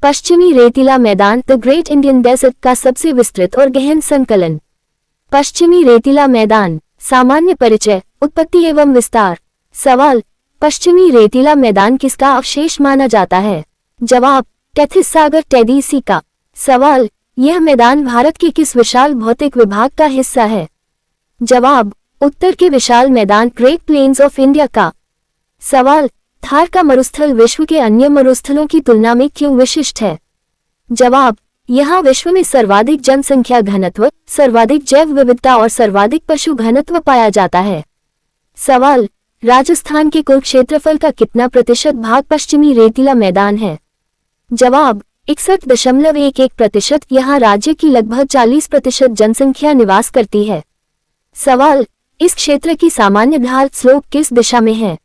पश्चिमी रेतीला मैदान द ग्रेट इंडियन डेजर्ट का सबसे विस्तृत और गहन संकलन। पश्चिमी रेतीला मैदान। सामान्य परिचय, उत्पत्ति एवं विस्तार। सवाल, पश्चिमी रेतीला मैदान किसका अवशेष माना जाता है? जवाब, टेथिस सागर टेडीसी का। सवाल, यह मैदान भारत के किस विशाल भौतिक विभाग का हिस्सा है? जवाब, उत्तर के विशाल मैदान ग्रेट प्लेन्स ऑफ इंडिया का। सवाल, थार का मरुस्थल विश्व के अन्य मरुस्थलों की तुलना में क्यों विशिष्ट है? जवाब, यहाँ विश्व में सर्वाधिक जनसंख्या घनत्व, सर्वाधिक जैव विविधता और सर्वाधिक पशु घनत्व पाया जाता है। सवाल, राजस्थान के कुल क्षेत्रफल का कितना प्रतिशत भाग पश्चिमी रेतीला मैदान है? जवाब, 61.11%। यहाँ राज्य की लगभग 40% जनसंख्या निवास करती है। सवाल, इस क्षेत्र की सामान्य ढाल स्लोप किस दिशा में है?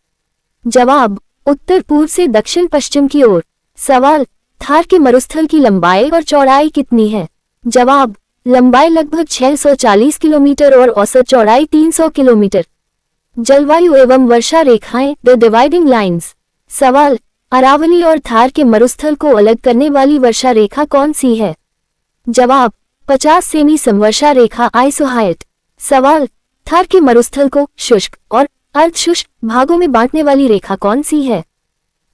जवाब, उत्तर पूर्व से दक्षिण पश्चिम की ओर। सवाल, थार के मरुस्थल की लंबाई और चौड़ाई कितनी है? जवाब, लंबाई लगभग 640 किलोमीटर और औसत चौड़ाई 300 किलोमीटर। जलवायु एवं वर्षा रेखाएं द डिवाइडिंग लाइन्स। सवाल, अरावली और थार के मरुस्थल को अलग करने वाली वर्षा रेखा कौन सी है? जवाब, 50 सेमी समवर्षा रेखा आइसोहाइट। सवाल, थार के मरुस्थल को शुष्क और अर्धशुष्क भागों में बांटने वाली रेखा कौन सी है?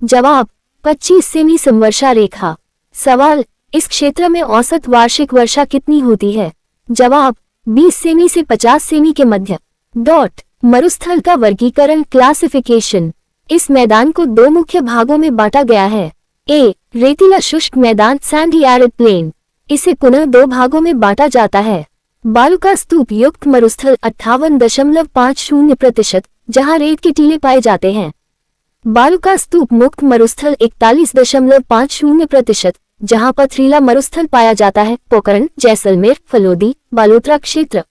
जवाब, 25 सेमी समवर्षा रेखा। सवाल, इस क्षेत्र में औसत वार्षिक वर्षा कितनी होती है? जवाब, 20 सेमी से 50 सेमी के मध्य। मरुस्थल का वर्गीकरण क्लासिफिकेशन। इस मैदान को दो मुख्य भागों में बांटा गया है। ए, रेतीला शुष्क मैदान सैंडी एरिड प्लेन। इसे पुनः दो भागों में बांटा जाता है। बालुका स्तूप युक्त मरुस्थल 58.50%, जहां रेत के टीले पाए जाते हैं। बालुका स्तूप मुक्त मरुस्थल 41.50%, जहां पथरीला मरुस्थल पाया जाता है। पोखरण, जैसलमेर, फलोदी, बालोतरा क्षेत्र।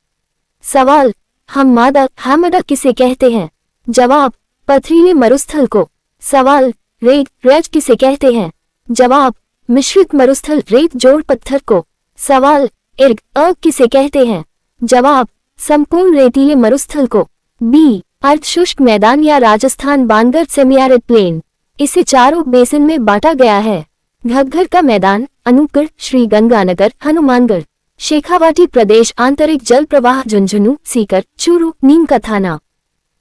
सवाल, हमदा किसे कहते हैं? जवाब, पथरीले मरुस्थल को। सवाल, रेज किसे कहते हैं? जवाब, मिश्रित मरुस्थल रेत जोड़ पत्थर को। सवाल, इर्ग किसे कहते हैं? जवाब, संपूर्ण रेतीले मरुस्थल को। बी, अर्धशुष्क मैदान या राजस्थान बानगढ़ सेमी एरिड प्लेन। इसे चारों बेसिन में बांटा गया है। घग्गर का मैदान, अनूपगढ़, श्रीगंगानगर, हनुमानगढ़। शेखावाटी प्रदेश, आंतरिक जल प्रवाह, झुंझुनू, सीकर, चूरू, नीम का थाना।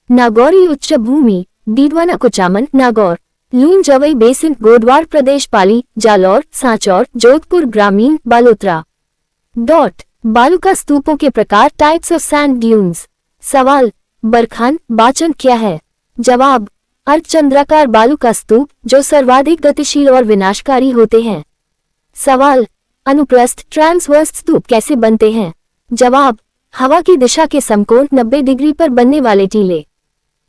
नागौरी उच्च भूमि, डीडवाना, कुचामन, नागौर। लून जवई बेसिन, गोदवार प्रदेश, पाली, जालौर, सांचौर, जोधपुर ग्रामीण, बालोतरा। बालुका स्तूपों के प्रकार, टाइप्स ऑफ सैंड ड्यून्स। सवाल, बरखान बाचन क्या है? जवाब, अर्धचंद्राकार बालुका स्तूप जो सर्वाधिक गतिशील और विनाशकारी होते हैं। सवाल, अनुप्रस्थ ट्रांसवर्स स्तूप कैसे बनते हैं? जवाब, हवा की दिशा के समकोण 90 डिग्री पर बनने वाले टीले।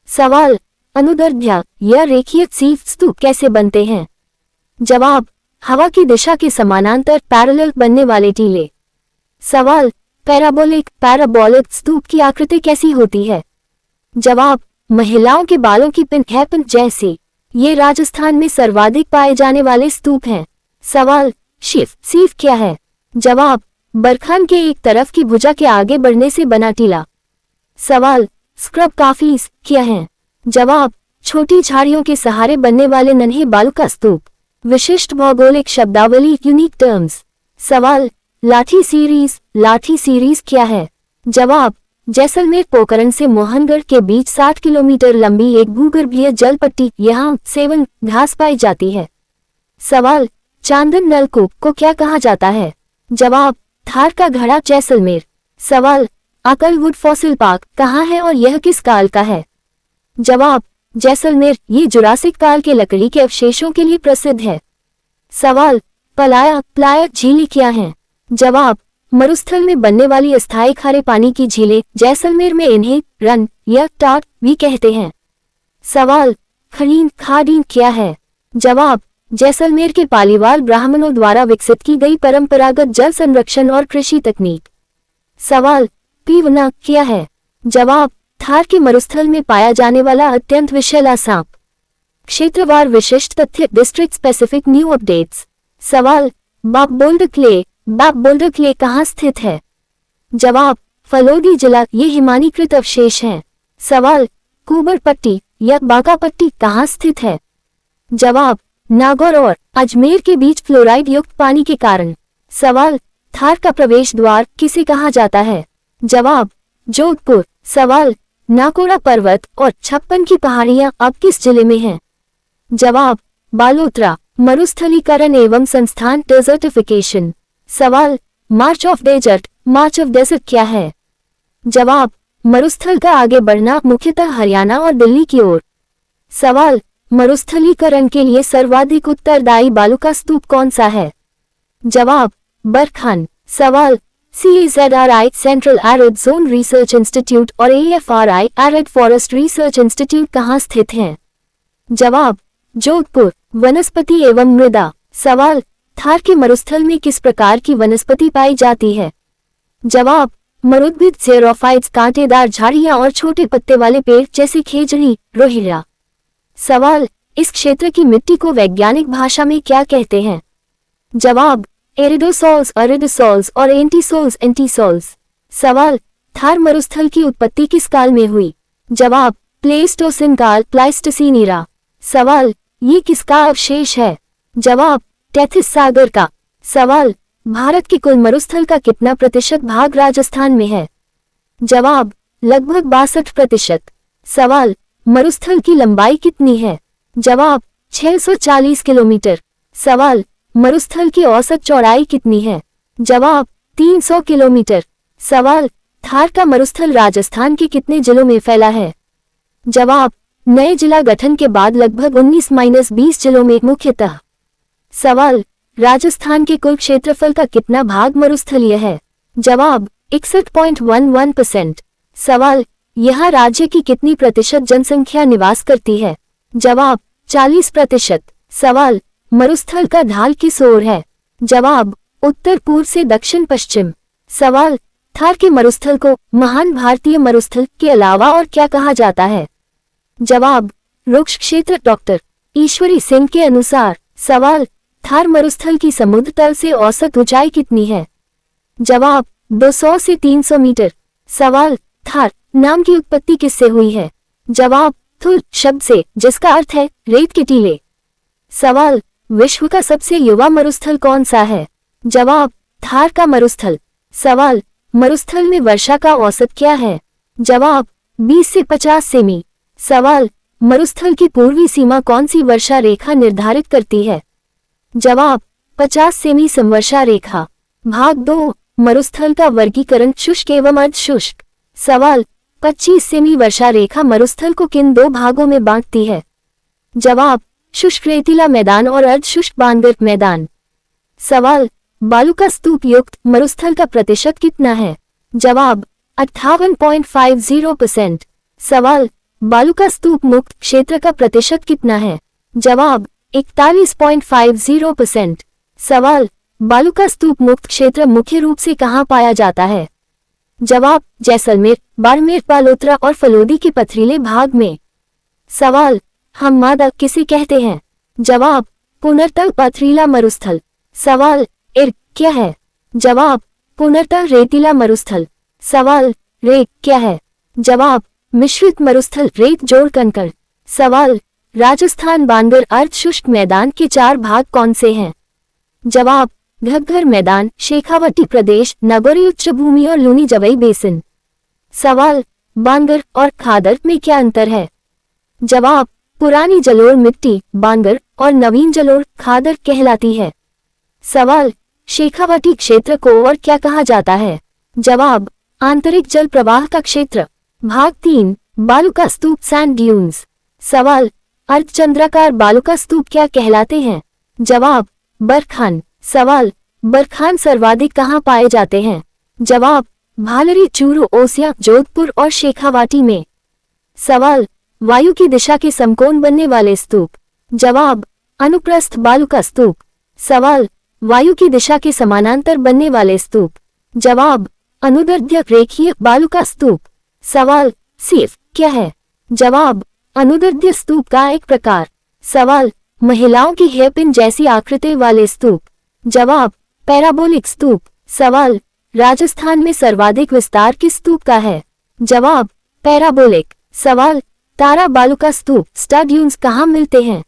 सवाल, अनुदैर्ध्य या रेखीय सीफ स्तूप कैसे बनते हैं? जवाब, हवा की दिशा के समानांतर पैरेलल बनने वाले टीले। सवाल, पैराबोलिक स्तूप की आकृति कैसी होती है? जवाब, महिलाओं के बालों की पिन जैसे। ये राजस्थान में सर्वाधिक पाए जाने वाले स्तूप हैं। सवाल, सीफ क्या है? जवाब, बरखान के एक तरफ की भुजा के आगे बढ़ने से बना टीला। सवाल, स्क्रब काफीस क्या है? जवाब, छोटी झाड़ियों के सहारे बनने वाले नन्हे बालुका स्तूप। विशिष्ट भौगोलिक शब्दावली, यूनिक टर्म्स। सवाल, लाठी सीरीज क्या है? जवाब, जैसलमेर पोखरण से मोहनगढ़ के बीच 60 किलोमीटर लंबी एक भूगर्भीय जल पट्टी, यहाँ सेवन घास पाई जाती है। सवाल, चांदन नलकूप को क्या कहा जाता है? जवाब, थार का घड़ा, जैसलमेर। सवाल, आकलवुड फॉसिल पार्क कहाँ है और यह किस काल का है? जवाब, जैसलमेर। ये जुरासिक काल के लकड़ी के अवशेषों के लिए प्रसिद्ध है। सवाल, प्लाया झीलें क्या हैं? जवाब, मरुस्थल में बनने वाली अस्थायी खारे पानी की झीलें। जैसलमेर में इन्हें रन या टाट भी कहते हैं। सवाल, खाडीन क्या है? जवाब, जैसलमेर के पालीवाल ब्राह्मणों द्वारा विकसित की गई परंपरागत जल संरक्षण और कृषि तकनीक। सवाल, पीवना क्या है? जवाब, थार के मरुस्थल में पाया जाने वाला अत्यंत विषैला सांप। क्षेत्रवार विशिष्ट तथ्य, डिस्ट्रिक्ट स्पेसिफिक न्यू अपडेट्स। सवाल, बोल्डर क्ले कहाँ स्थित है? जवाब, फलोदी जिला। ये हिमानीकृत अवशेष हैं। सवाल, कुबर पट्टी या बाका पट्टी कहाँ स्थित है? जवाब, नागौर और अजमेर के बीच फ्लोराइड युक्त पानी के कारण। सवाल, थार का प्रवेश द्वार किसे कहा जाता है? जवाब, जोधपुर। सवाल, नाकोरा पर्वत और 56 की पहाड़ियां अब किस जिले में हैं? जवाब, बालोतरा। मरुस्थलीकरण एवं संस्थान डेजर्टिफिकेशन। सवाल, मार्च ऑफ डेजर्ट क्या है? जवाब, मरुस्थल का आगे बढ़ना मुख्यतः हरियाणा और दिल्ली की ओर। सवाल, मरुस्थलीकरण के लिए सर्वाधिक उत्तरदायी बालू का स्तूप कौन सा है? जवाब, बरखान। सवाल, CAZRI central arid zone research institute और AFRI arid forest research institute कहाँ स्थित हैं? जवाब, जोधपुर। वनस्पति एवं मृदा। सवाल, थार के मरुस्थल में किस प्रकार की वनस्पति पाई जाती है? जवाब, मरुद्भिद जेरोफाइट्स, कांटेदार झाड़ियां और छोटे पत्ते वाले पेड़ जैसे खेजड़ी, रोहिड़ा। सवाल, इस क्षेत्र की मिट्टी को वैज्ञानिक भाषा में क्या कहते हैं? जवाब, एरिडोसॉल्स, अरिडोसॉल्स और एंटीसॉल्स। सवाल, थार मरुस्थल की उत्पत्ति किस काल में हुई? जवाब, प्लेस्टोसिन काल, प्लाइस्टोसीन ईरा। सवाल, ये किसका अवशेष है? जवाब, टेथिस सागर का। सवाल, भारत के कुल मरुस्थल का कितना प्रतिशत भाग राजस्थान में है? जवाब, लगभग 62%। सवाल, मरुस्थल की लंबाई कितनी है? जवाब, 640 किलोमीटर। सवाल, मरुस्थल की औसत चौड़ाई कितनी है? जवाब, 300 किलोमीटर। सवाल, थार का मरुस्थल राजस्थान के कितने जिलों में फैला है? जवाब, नए जिला गठन के बाद लगभग 19-20 जिलों में मुख्यतः। सवाल, राजस्थान के कुल क्षेत्रफल का कितना भाग मरुस्थलीय है? जवाब, 61.11%। सवाल, यहाँ राज्य की कितनी प्रतिशत जनसंख्या निवास करती है? जवाब, 40%। सवाल, मरुस्थल का ढाल किस ओर है? जवाब, उत्तर पूर्व से दक्षिण पश्चिम। सवाल, थार के मरुस्थल को महान भारतीय मरुस्थल के अलावा और क्या कहा जाता है? जवाब, रुक्ष क्षेत्र। डॉक्टर ईश्वरी सिंह के अनुसार। सवाल, थार मरुस्थल की समुद्र तल से औसत ऊंचाई कितनी है? जवाब, 200 से 300 मीटर। सवाल, थार नाम की उत्पत्ति किससे हुई है? जवाब, थुर शब्द से, जिसका अर्थ है रेत के टीले। सवाल, विश्व का सबसे युवा मरुस्थल कौन सा है? जवाब, थार का मरुस्थल। सवाल, मरुस्थल में वर्षा का औसत क्या है? जवाब, 20 से 50 सेमी। सवाल, मरुस्थल की पूर्वी सीमा कौन सी वर्षा रेखा निर्धारित करती है? जवाब, 50 सेमी समवर्षा रेखा। भाग 2, मरुस्थल का वर्गीकरण शुष्क एवं अर्धशुष्क। सवाल, 25 सेमी वर्षा रेखा मरुस्थल को किन दो भागों में बांटती है? जवाब, शुष्क रेतीला मैदान और अर्धशुष्क बांगर मैदान। सवाल, बालू का स्तूप युक्त मरुस्थल का प्रतिशत कितना है? जवाब, 58.50%। सवाल, बालू का स्तूप मुक्त क्षेत्र का प्रतिशत कितना है? जवाब, 41.50%। सवाल, बालू का स्तूप मुक्त क्षेत्र मुख्य रूप से कहाँ पाया जाता है? जवाब, जैसलमेर, बाड़मेर, बालोतरा और फलोदी के पथरीले भाग में। सवाल, हममादा किसे कहते हैं? जवाब, पुनर्तः पथरीला मरुस्थल। सवाल, इर क्या है? जवाब, पुनर्तः रेतीला मरुस्थल। सवाल, रे क्या है? जवाब, मिश्रित मरुस्थल, रेत जोड़ कंकड़। सवाल, राजस्थान बांगर अर्धशुष्क मैदान के 4 भाग कौन से हैं? जवाब, घग्गर मैदान, शेखावटी प्रदेश, नगौरी उच्च भूमि और लूनी जवई बेसिन। सवाल, बांगर और खादर में क्या अंतर है? जवाब, पुरानी जलोढ़ मिट्टी बांगर और नवीन जलोढ़ खादर कहलाती है। सवाल, शेखावटी क्षेत्र को और क्या कहा जाता है? जवाब, आंतरिक जल प्रवाह का क्षेत्र। भाग 3, बालू का स्तूप सैंड ड्यून्स। सवाल, अर्धचंद्राकार बालू का स्तूप क्या कहलाते हैं? जवाब, बरखान। सवाल, बरखान सर्वाधिक कहाँ पाए जाते हैं? जवाब, भालरी, चूरू, ओसिया, जोधपुर और शेखावाटी में। सवाल, वायु की दिशा के समकोण बनने वाले स्तूप। जवाब, अनुप्रस्थ बालू का स्तूप। सवाल, वायु की दिशा के समानांतर बनने वाले स्तूप। जवाब, अनुदैर्ध्य रेखीय बालू का स्तूप। सवाल, सिर्फ क्या है? जवाब, अनुदैर्ध्य स्तूप का एक प्रकार। सवाल, महिलाओं की हेयरपिन जैसी आकृति वाले स्तूप। जवाब, पैराबोलिक स्तूप। सवाल, राजस्थान में सर्वाधिक विस्तार किस स्तूप का है? जवाब, पैराबोलिक। सवाल, तारा बालू का स्तूप स्टड ड्यून्स कहाँ मिलते हैं?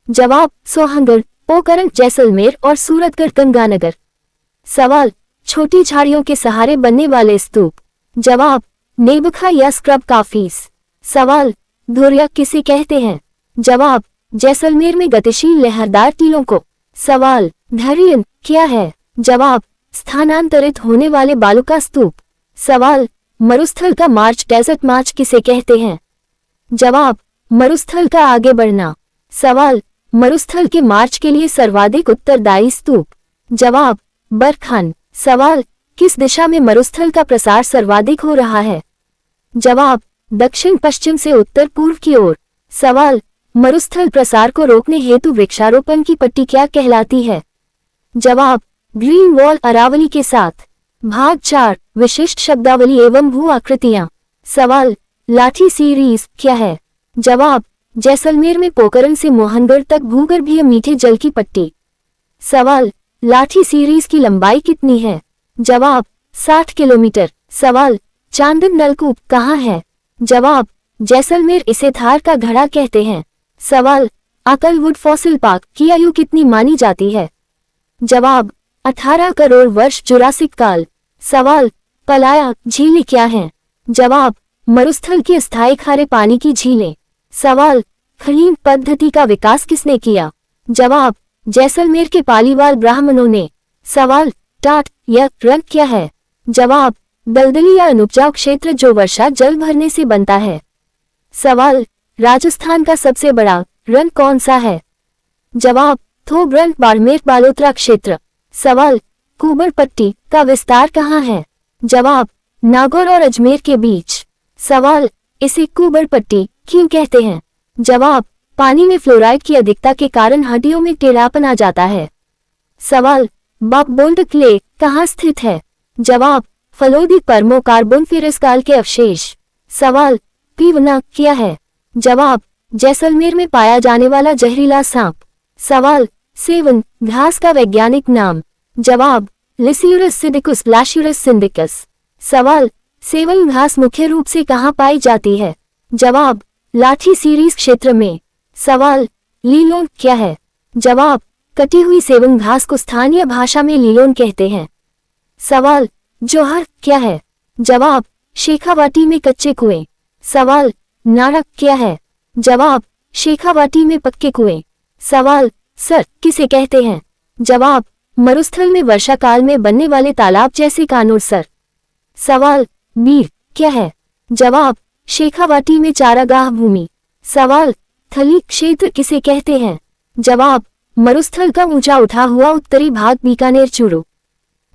जवाब सोहनगढ़, पोखरण, जैसलमेर और सूरतगढ़, गंगानगर। सवाल छोटी झाड़ियों के सहारे बनने वाले स्तूप। जवाब नेबखा या स्क्रब काफिस। सवाल धुरिया किसे कहते हैं। जवाब जैसलमेर में गतिशील लहरदार टीलों को। सवाल धैर्यन क्या है। जवाब स्थानांतरित होने वाले बालू का स्तूप। सवाल मरुस्थल का मार्च, डेजर्ट मार्च किसे कहते हैं। जवाब मरुस्थल का आगे बढ़ना। सवाल मरुस्थल के मार्च के लिए सर्वाधिक उत्तरदायी स्तूप। जवाब बरखान। सवाल किस दिशा में मरुस्थल का प्रसार सर्वाधिक हो रहा है। जवाब दक्षिण पश्चिम से उत्तर पूर्व की ओर। सवाल मरुस्थल प्रसार को रोकने हेतु वृक्षारोपण की पट्टी क्या कहलाती है। जवाब ग्रीन वॉल अरावली के साथ। भाग 4 विशिष्ट शब्दावली एवं भू आकृतियां। सवाल लाठी सीरीज क्या है। जवाब जैसलमेर में पोखरण से मोहनगढ़ तक भूगर्भीय मीठे जल की पट्टी। सवाल लाठी सीरीज की लंबाई कितनी है। जवाब 60 किलोमीटर। सवाल चांदन नलकूप कहाँ है। जवाब जैसलमेर, इसे थार का घड़ा कहते हैं। सवाल आकलवुड फॉसिल पार्क की आयु कितनी मानी जाती है। जवाब 18 करोड़ वर्ष, जुरासिक काल। सवाल पलाया झीलें क्या हैं। जवाब मरुस्थल की अस्थायी खारे पानी की झीलें। सवाल खलीन पद्धति का विकास किसने किया। जवाब जैसलमेर के पालीवाल ब्राह्मणों ने। सवाल टाट या रन क्या है। जवाब दलदली या अनुपजाऊ क्षेत्र जो वर्षा जल भरने से बनता है। सवाल राजस्थान का सबसे बड़ा रन कौन सा है। जवाब थोब रन, बाड़मेर, बालोतरा क्षेत्र। सवाल कुबर पट्टी का विस्तार कहाँ है। जवाब नागौर और अजमेर के बीच। सवाल इसे कुबर पट्टी क्यों कहते हैं। जवाब पानी में फ्लोराइड की अधिकता के कारण हड्डियों में टेढ़ापन आ जाता है। सवाल बॉकबोल्ड क्ले कहाँ स्थित है। जवाब फलोदी पर्मो कार्बोनिफेरस काल के अवशेष। सवाल पीवना क्या है। जवाब जैसलमेर में पाया जाने वाला जहरीला सांप। सवाल सेवन घास का वैज्ञानिक नाम। जवाब लिसियुरस सिंडिकस, लाशियुरस सिंडिकस। सवाल सेवन घास मुख्य रूप से कहाँ पाई जाती है। जवाब लाठी सीरीज क्षेत्र में। सवाल लीलोन क्या है। जवाब कटी हुई सेवन घास को स्थानीय भाषा में लीलोन कहते हैं। सवाल जोहर क्या है। जवाब शेखावाटी में कच्चे कुएं। सवाल नारक क्या है। जवाब शेखावाटी में पक्के कुएं। सवाल सर किसे कहते हैं। जवाब मरुस्थल में वर्षा काल में बनने वाले तालाब जैसे कानूर सर। सवाल मीर क्या है। जवाब शेखावाटी में चारागाह भूमि। सवाल थली क्षेत्र किसे कहते हैं। जवाब मरुस्थल का ऊंचा उठा हुआ उत्तरी भाग, बीकानेर, चूरू।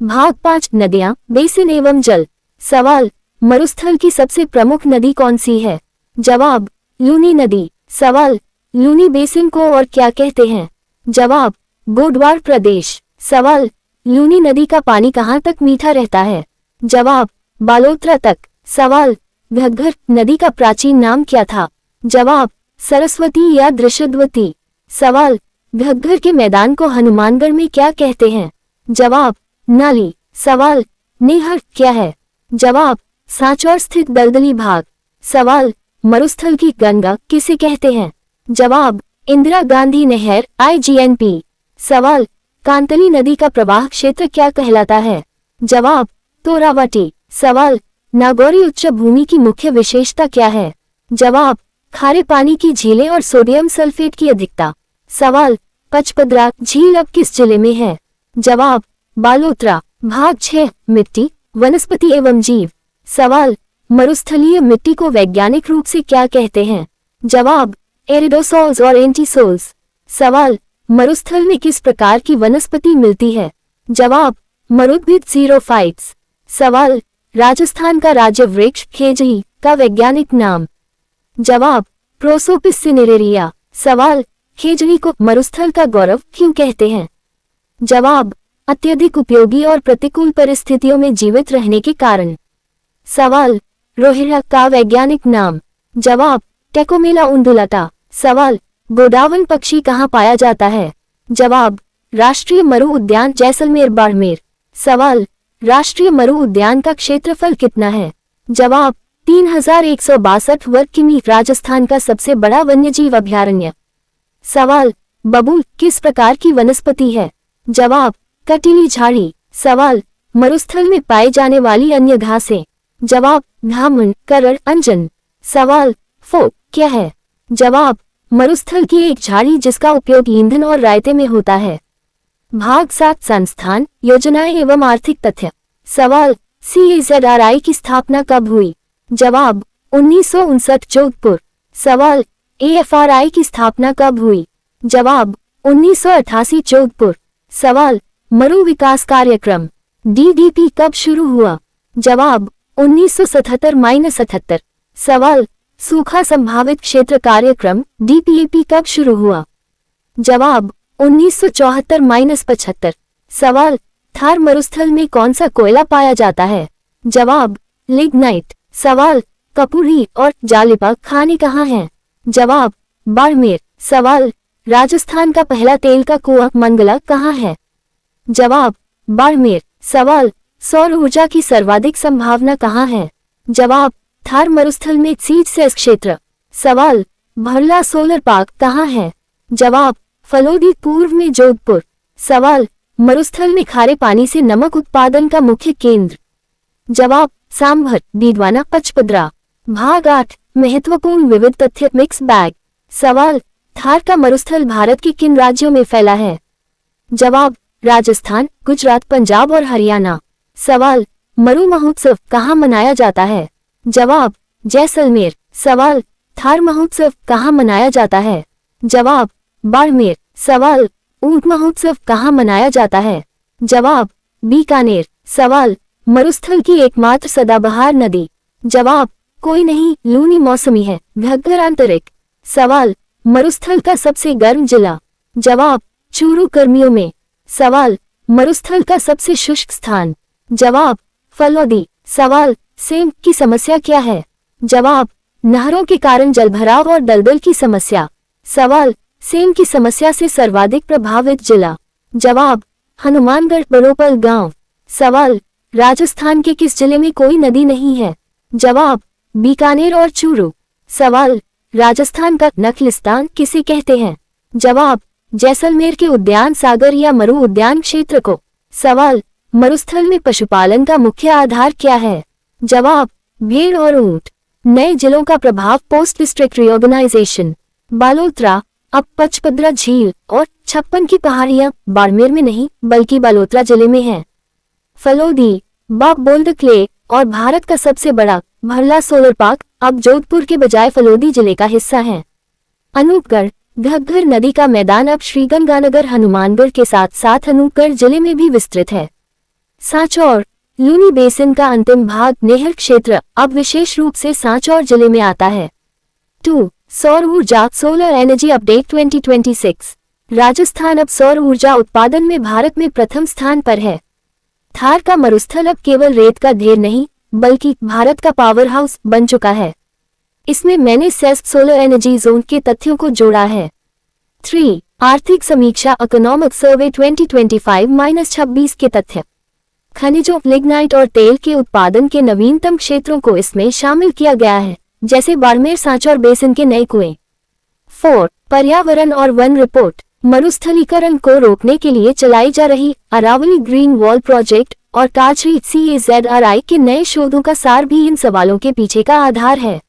भाग 5 नदियां, बेसिन एवं जल। सवाल मरुस्थल की सबसे प्रमुख नदी कौन सी है। जवाब लूनी नदी। सवाल लूनी बेसिन को और क्या कहते हैं। जवाब गोडवाड़ प्रदेश। सवाल लूनी नदी का पानी कहाँ तक मीठा रहता है। जवाब बालोतरा तक। सवाल घग्गर नदी का प्राचीन नाम क्या था। जवाब सरस्वती या दृशद्वती। सवाल घग्गर के मैदान को हनुमानगढ़ में क्या कहते हैं। जवाब नाली। सवाल नेहर क्या है। जवाब सांचौर स्थित दलदली भाग। सवाल मरुस्थल की गंगा किसे कहते हैं। जवाब इंदिरा गांधी नहर, IGNP। सवाल कांतली नदी का प्रवाह क्षेत्र क्या कहलाता है। जवाब तोरावटी। सवाल नागौरी उच्च भूमि की मुख्य विशेषता क्या है। जवाब खारे पानी की झीलें और सोडियम सल्फेट की अधिकता। सवाल पचपदरा झील अब किस जिले में है। जवाब बालोतरा। भाग 6 मिट्टी, वनस्पति एवं जीव। सवाल मरुस्थलीय मिट्टी को वैज्ञानिक रूप से क्या कहते हैं। जवाब एरिडोसोल्स और एंटीसोल्स। सवाल मरुस्थल में किस प्रकार की वनस्पति मिलती है। जवाब मरुद्भिद, जीरोफाइट्स। सवाल राजस्थान का राज्य वृक्ष खेजड़ी का वैज्ञानिक नाम। जवाब प्रोसोपिस सिनेरेरिया। सवाल खेजड़ी को मरुस्थल का गौरव क्यों कहते हैं। जवाब अत्यधिक उपयोगी और प्रतिकूल परिस्थितियों में जीवित रहने के कारण। सवाल रोहिरा का वैज्ञानिक नाम। जवाब टेकोमेला उंडुलाटा। सवाल गोडावन पक्षी कहाँ पाया जाता है। जवाब राष्ट्रीय मरु उद्यान, जैसलमेर, बाड़मेर। सवाल राष्ट्रीय मरु उद्यान का क्षेत्रफल कितना है। जवाब 3162 वर्ग किमी। राजस्थान का सबसे बड़ा वन्यजीव अभयारण्य। सवाल बबूल किस प्रकार की वनस्पति है? जवाब, कटीली झाड़ी। सवाल, मरुस्थल में पाए जाने वाली अन्य घासें। जवाब, घामन, करड़, अंजन। सवाल, फोक क्या है? जवाब, मरुस्थल की एक झाड़ी जिसका उपयोग ईंधन और रायते में होता है। भाग 7 संस्थान, योजनाएं एवं आर्थिक तथ्य। सवाल, CAZRI की स्थापना कब हुई? जवाब, 1959 जोधपुर। सवाल, AFRI की स्थापना कब हुई? जवाब, 1988 जोधपुर। सवाल, मरु विकास कार्यक्रम DDP कब शुरू हुआ? जवाब, 1977-78। सवाल, सूखा संभावित क्षेत्र कार्यक्रम DPAP कब शुरू हुआ? जवाब, 1974-75। सवाल, थार मरुस्थल में कौन सा कोयला पाया जाता है? जवाब, लिग्नाइट। सवाल, कपूरी और जालिपा खाने कहाँ हैं? जवाब, बाड़मेर। सवाल, राजस्थान का पहला तेल का कुआं मंगला कहाँ है? जवाब, बाड़मेर। सवाल, सौर ऊर्जा की सर्वाधिक संभावना कहाँ है? जवाब, थार मरुस्थल में सीड्स क्षेत्र। सवाल, भरला सोलर पार्क कहाँ है? जवाब, फलोदी पूर्व में जोधपुर। सवाल, मरुस्थल में खारे पानी से नमक उत्पादन का मुख्य केंद्र। जवाब, सांभर, दीदवाना, पचपदरा। भाग 8 महत्वपूर्ण विविध तथ्य मिक्स बैग। सवाल, थार का मरुस्थल भारत के किन राज्यों में फैला है? जवाब, राजस्थान, गुजरात, पंजाब और हरियाणा। सवाल, मरु महोत्सव कहाँ मनाया जाता है? जवाब, जैसलमेर। सवाल, थार महोत्सव कहाँ मनाया जाता है? जवाब, बाड़मेर। सवाल, ऊंट महोत्सव कहाँ मनाया जाता है? जवाब, बीकानेर। सवाल, मरुस्थल की एकमात्र सदाबहार नदी। जवाब, कोई नहीं, लूनी मौसमी है, घग्गर आंतरिक। सवाल, मरुस्थल का सबसे गर्म जिला। जवाब, चूरू गर्मियों में। सवाल, मरुस्थल का सबसे शुष्क स्थान। जवाब, फलोदी। सवाल, सेम की समस्या क्या है? जवाब, नहरों के कारण जलभराव और दलदल की समस्या। सवाल, सेम की समस्या से सर्वाधिक प्रभावित जिला। जवाब, हनुमानगढ़, बड़ोपल गांव। सवाल, राजस्थान के किस जिले में कोई नदी नहीं है? जवाब, बीकानेर और चूरू। सवाल, राजस्थान का नखलिस्तान किसे कहते हैं? जवाब, जैसलमेर के उद्यान सागर या मरु उद्यान क्षेत्र को। सवाल, मरुस्थल में पशुपालन का मुख्य आधार क्या है? जवाब, भेड़ और ऊंट। नए जिलों का प्रभाव पोस्ट डिस्ट्रिक्ट रीऑर्गेनाइजेशन। बालोतरा अब पचपदरा झील और 56 की पहाड़ियां बाड़मेर में नहीं बल्कि बालोतरा जिले में हैं। फलोदी, बाग बोल्ड क्ले और भारत का सबसे बड़ा भरला सोलर पार्क अब जोधपुर के बजाय फलोदी जिले का हिस्सा है। अनूपगढ़, घग्गर नदी का मैदान अब श्रीगंगानगर, हनुमानगढ़ के साथ साथ अनूपगढ़ जिले में भी विस्तृत है। सांचौर, लूनी बेसिन का अंतिम भाग नेहर क्षेत्र अब विशेष रूप से सांचौर जिले में आता है। 2. सौर ऊर्जा सोलर एनर्जी अपडेट 2026। राजस्थान अब सौर ऊर्जा उत्पादन में भारत में प्रथम स्थान पर है। थार का मरुस्थल अब केवल रेत का ढेर नहीं बल्कि भारत का पावर हाउस बन चुका है। इसमें मैंने सेस्क सोलर एनर्जी जोन के तथ्यों को जोड़ा है। 3. आर्थिक समीक्षा इकोनॉमिक सर्वे 2025-26 के तथ्य। खनिजों, लिग्नाइट और तेल के उत्पादन के नवीनतम क्षेत्रों को इसमें शामिल किया गया है, जैसे बाड़मेर सांचौर बेसिन के नए कुएं। 4. पर्यावरण और वन रिपोर्ट। मरुस्थलीकरण को रोकने के लिए चलाई जा रही अरावली ग्रीन वॉल प्रोजेक्ट और काचरी CAZRI के नए शोधों का सार भी इन सवालों के पीछे का आधार है।